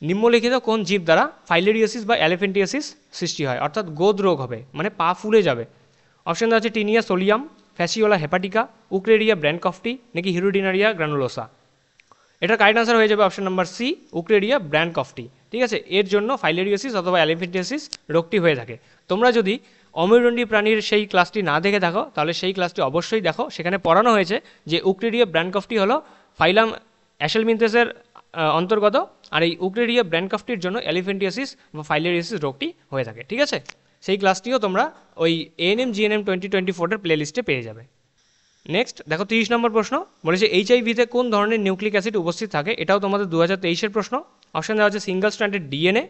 নিম্নলিখিত কোন জীব দ্বারা ফাইলেরিয়াসিস বা অ্যালিফেন্টিয়াসিস সৃষ্টি হয়, অর্থাৎ গোদ রোগ হবে, মানে পা ফুলে যাবে। অপশন দেওয়া আছে টিনিয়া সোলিয়াম, ফ্যাসিওলা হেপাটিকা, উক্রেরিয়া ব্র্যানকফটি নাকি হিরোডিনারিয়া গ্রানুলোসা। এটার কারেক্ট আনসার হয়ে যাবে অপশন নাম্বার সি, উক্রেরিয়া ব্র্যানকফটি। ঠিক আছে, এর জন্য ফাইলেরিয়াসিস অথবা অ্যালিফেন্টিয়াসিস রোগটি হয়ে থাকে। তোমরা যদি অমেরুদণ্ডী প্রাণীর সেই ক্লাসটি না দেখে থাকো, তাহলে সেই ক্লাসটি অবশ্যই দেখো। সেখানে পড়ানো হয়েছে যে উক্রেরিয়া ব্র্যানকফটি হলো ফাইলাম অ্যাশেলমিনথেসের অন্তর্গত, আর এই উক্রেরিয়া ব্র্যানকফটির জন্য অ্যালিফেন্টিয়াসিস বা ফাইলেরিয়াসিস রোগটি হয়ে থাকে। ঠিক আছে, সেই ক্লাসটিও তোমরা ওই ANM GNM 2024-এর প্লে লিস্টে পেয়ে যাবে। নেক্সট দেখো 30 নম্বর প্রশ্ন বলেছে HIV-তে কোন ধরনের নিউক্লিক অ্যাসিড উপস্থিত থাকে। এটাও তোমাদের 2023-এর প্রশ্ন। অপশন দেওয়া আছে single stranded DNA,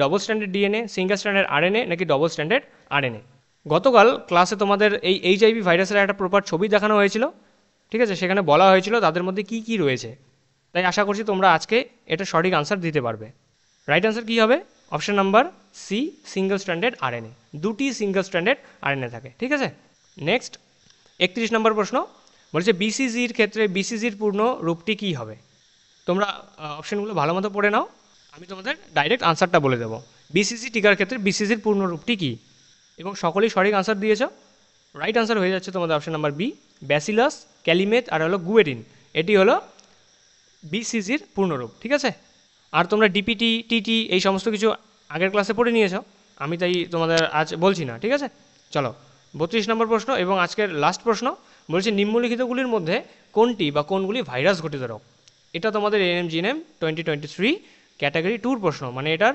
double stranded DNA, single stranded RNA নাকি ডবল স্ট্র্যান্ডেড RNA। গতকাল ক্লাসে তোমাদের এই HIV ভাইরাসের একটা প্রপার ছবি দেখানো হয়েছিল। ঠিক আছে, সেখানে বলা হয়েছিল তাদের মধ্যে কী কী রয়েছে। তাই আশা করছি তোমরা আজকে এটা সঠিক আনসার দিতে পারবে। রাইট আনসার কী হবে? Option number C, single stranded RNA। দুটি সিঙ্গল স্ট্র্যান্ডেড RNA থাকে। ঠিক আছে, নেক্সট 31 নম্বর প্রশ্ন বলছে BCG-র ক্ষেত্রে BCG-র পূর্ণ রূপটি কী হবে। তোমরা অপশনগুলো ভালো মতো পড়ে নাও, আমি তোমাদের ডাইরেক্ট আনসারটা বলে দেবো। BCG টিকার ক্ষেত্রে BCG-র পূর্ণ রূপটি কী, এবং সকলেই সঠিক আনসার দিয়েছ। রাইট আনসার হয়ে যাচ্ছে তোমাদের অপশন নাম্বার বি, ব্যাসিলাস, ক্যালিমেট আর হলো গুয়েরিন। এটি হলো BCG-র পূর্ণরূপ। ঠিক আছে, আর তোমরা DPT, TT এই সমস্ত কিছু আগের ক্লাসে পড়ে নিয়েছো, আমি তাই তোমাদের আজ বলছি না। ঠিক আছে, চলো 32 নম্বর প্রশ্ন এবং আজকের লাস্ট প্রশ্ন বলছে নিম্নলিখিতগুলির মধ্যে কোনটি বা কোনগুলি ভাইরাস ঘটিত রোগ। এটা তোমাদের ANM GNM 2023 ক্যাটাগরি 2 প্রশ্ন, মানে এটার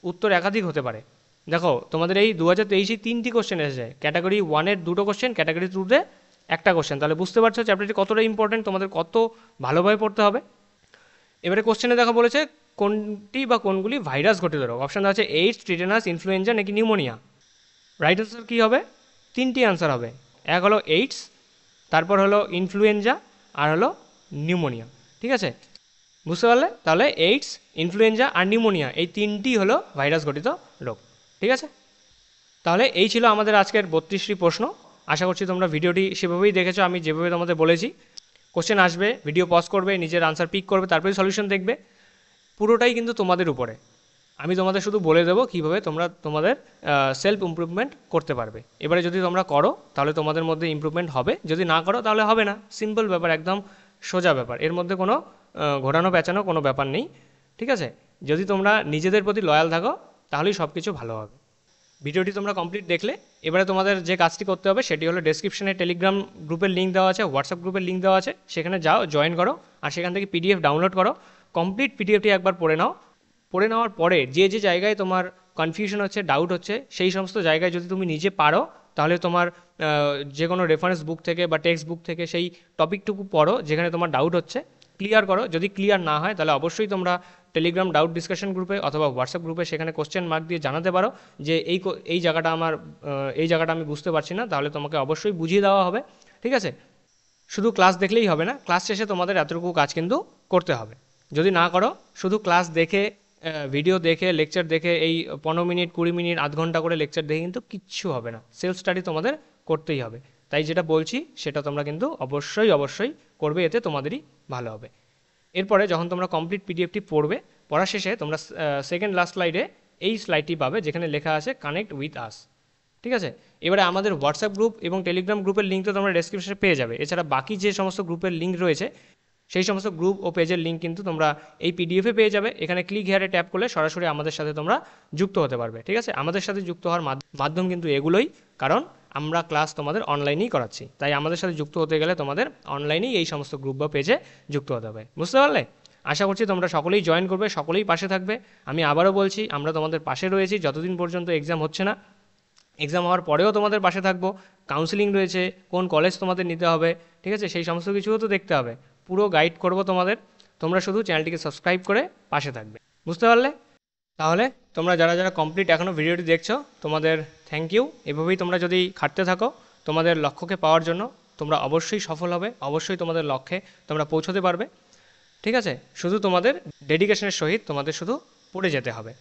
উত্তর একাধিক হতে পারে। দেখো তোমাদের এই 2023-এ 3টি কোশ্চেন এসেছে, ক্যাটাগরি 1-এর 2টো কোশ্চেন, ক্যাটাগরি 2-তে একটা কোশ্চেন। তাহলে বুঝতে পারছো চ্যাপ্টারটি কতটা ইম্পর্টেন্ট, তোমাদের কত ভালোভাবে পড়তে হবে। এবারে কোশ্চেনে দেখো বলেছে কোনটি বা কোনগুলি ভাইরাস ঘটিত রোগ। অপশান দেওয়া আছে এইডস, টিটেনাস, ইনফ্লুয়েঞ্জা নাকি নিউমোনিয়া। রাইট আনসার কী হবে? 3টি আনসার হবে। এক হলো এইডস, তারপর হলো ইনফ্লুয়েঞ্জা আর হলো নিউমোনিয়া। ঠিক আছে, বুঝতে পারলে? তাহলে এইডস, ইনফ্লুয়েঞ্জা আর নিউমোনিয়া এই তিনটি হলো ভাইরাস ঘটিত রোগ। ঠিক আছে, তাহলে এই ছিল আমাদের আজকের 32টি প্রশ্ন। আশা করছি তোমরা ভিডিওটি সেভাবেই দেখেছো, আমি যেভাবে তোমাদের বলেছি। কোশ্চেন আসবে, ভিডিও পজ করবে, নিজের আনসার পিক করবে, তারপরে সলিউশন দেখবে। পুরোটাই কিন্তু তোমাদের উপরে। আমি তোমাদের শুধু বলে দেবো কীভাবে তোমরা তোমাদের সেলফ ইমপ্রুভমেন্ট করতে পারবে। এবারে যদি তোমরা করো তাহলে তোমাদের মধ্যে ইমপ্রুভমেন্ট হবে, যদি না করো তাহলে হবে না। সিম্পল ব্যাপার, একদম সোজা ব্যাপার, এর মধ্যে কোনো ঘোরানো পেঁচানো কোনো ব্যাপার নেই। ঠিক আছে, যদি তোমরা নিজেদের প্রতি লয়াল থাকো তাহলেই সব কিছু ভালো হবে। ভিডিওটি তোমরা কমপ্লিট দেখলে, এবারে তোমাদের যে কাজটি করতে হবে সেটি হলো ডেসক্রিপশনে টেলিগ্রাম গ্রুপের লিঙ্ক দেওয়া আছে, হোয়াটসঅ্যাপ গ্রুপের লিঙ্ক দেওয়া আছে, সেখানে যাও, জয়েন করো, আর সেখান থেকে পিডিএফ ডাউনলোড করো। কমপ্লিট পিডিএফটি একবার পড়ে নাও। পড়ে নেওয়ার পরে যে যে জায়গায় তোমার কনফিউশন হচ্ছে, ডাউট হচ্ছে, সেই সমস্ত জায়গায় যদি তুমি নিজে পারো তাহলে তোমার যে কোনো রেফারেন্স বুক থেকে বা টেক্সট বুক থেকে সেই টপিকটুকু পড়ো যেখানে তোমার ডাউট হচ্ছে, ক্লিয়ার করো। যদি ক্লিয়ার না হয় তাহলে অবশ্যই তোমরা টেলিগ্রাম ডাউট ডিসকাশন গ্রুপে অথবা হোয়াটসঅ্যাপ গ্রুপে সেখানে কোশ্চেন মার্ক দিয়ে জানাতে পারো যে এই জায়গাটা এই জায়গাটা আমি বুঝতে পারছি না, তাহলে তোমাকে অবশ্যই বুঝিয়ে দেওয়া হবে। ঠিক আছে, শুধু ক্লাস দেখলেই হবে না, ক্লাস শেষে তোমাদের এতটুকু কাজ কিন্তু করতে হবে। যদি না করো, শুধু ক্লাস দেখে, ভিডিও দেখে, লেকচার দেখে, এই 15 মিনিট 20 মিনিট আধ ঘন্টা করে লেকচার দেখে কিন্তু কিচ্ছু হবে না। সেলফ স্টাডি তোমাদের করতেই হবে। তাই যেটা বলছি সেটা তোমরা কিন্তু অবশ্যই অবশ্যই করবে, এতে তোমাদেরই ভালো হবে। এরপরে যখন তোমরা কমপ্লিট পিডিএফটি পড়বে, পড়া শেষে তোমরা সেকেন্ড লাস্ট স্লাইডে এই স্লাইডটি পাবে যেখানে লেখা আছে কানেক্ট উইথ আস। ঠিক আছে, এবারে আমাদের হোয়াটসঅ্যাপ গ্রুপ এবং টেলিগ্রাম গ্রুপের লিঙ্ক তো তোমরা ডেসক্রিপশনে পেয়ে যাবে। এছাড়া বাকি যে সমস্ত গ্রুপের লিঙ্ক রয়েছে সেই সমস্ত গ্রুপ ও পেজের লিঙ্ক কিন্তু তোমরা এই পিডিএফে পেয়ে যাবে। এখানে ক্লিক হেয়ারে ট্যাপ করলে সরাসরি আমাদের সাথে তোমরা যুক্ত হতে পারবে। ঠিক আছে, আমাদের সাথে যুক্ত হওয়ার মাধ্যম কিন্তু এগুলোই, কারণ আমরা ক্লাস তোমাদের অনলাইনেই করাচ্ছি। তাই আমাদের সাথে যুক্ত হতে গেলে তোমাদের অনলাইনেই এই সমস্ত গ্রুপ বা পেজে যুক্ত হতে হবে। বুঝতে পারলে? আশা করছি তোমরা সকলেই জয়েন করবে, সকলেই পাশে থাকবে। আমি আবারও বলছি, আমরা তোমাদের পাশে রয়েছি যতদিন পর্যন্ত এক্সাম হচ্ছে না। এক্সাম হওয়ার পরেও তোমাদের পাশে থাকবো। কাউন্সিলিং রয়েছে, কোন কলেজ তোমাদের নিতে হবে, ঠিক আছে, সেই সমস্ত কিছুও তো দেখতে হবে। পুরো গাইড করবো তোমাদের। তোমরা শুধু চ্যানেলটিকে সাবস্ক্রাইব করে পাশে থাকবে। বুঝতে পারলে? তাহলে তোমরা যারা যারা কমপ্লিট এখনও ভিডিওটি দেখছো, তোমাদের থ্যাংক ইউ। এভাবেই তোমরা যদি খাটতে থাকো তোমাদের লক্ষ্যকে পাওয়ার জন্য, তোমরা অবশ্যই সফল হবে, অবশ্যই তোমাদের লক্ষ্যে তোমরা পৌঁছতে পারবে। ঠিক আছে, শুধু তোমাদের ডেডিকেশনের সহিত তোমাদের শুধু পড়ে যেতে হবে।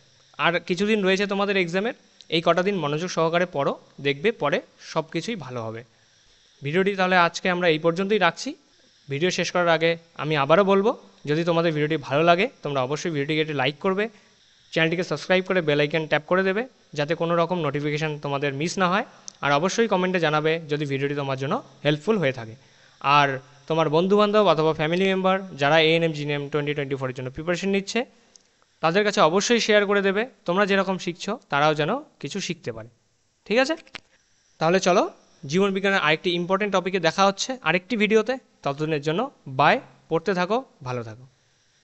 আর কিছুদিন রয়েছে তোমাদের এক্সামের, এই কটা দিন মনোযোগ সহকারে পড়ো, দেখবে পরে সব কিছুই ভালো হবে। ভিডিওটি তাহলে আজকে আমরা এই পর্যন্তই রাখছি। ভিডিও শেষ করার আগে আমি আবারও বলবো, যদি তোমাদের ভিডিওটি ভালো লাগে তোমরা অবশ্যই ভিডিওটিকে একটি লাইক করবে, চ্যানেলটিকে সাবস্ক্রাইব করে বেল আইকন ট্যাপ করে দেবে যাতে কোনো রকম নোটিফিকেশান তোমাদের মিস না হয়। আর অবশ্যই কমেন্টে জানাবে যদি ভিডিওটি তোমার জন্য হেল্পফুল হয়ে থাকে। আর তোমার বন্ধুবান্ধব অথবা ফ্যামিলি মেম্বার যারা এএনএম জিএনএম 2024 জন্য প্রিপারেশন নিচ্ছে তাদের কাছে অবশ্যই শেয়ার করে দেবে, তোমরা যেরকম শিখছো তারাও যেন কিছু শিখতে পারে। ঠিক আছে, তাহলে চলো জীবন বিজ্ঞানের আরেকটি ইম্পর্টেন্ট টপিকে দেখা হচ্ছে আরেকটি ভিডিওতে। ততদিনের জন্য বাই, পড়তে থাকো, ভালো থাকো।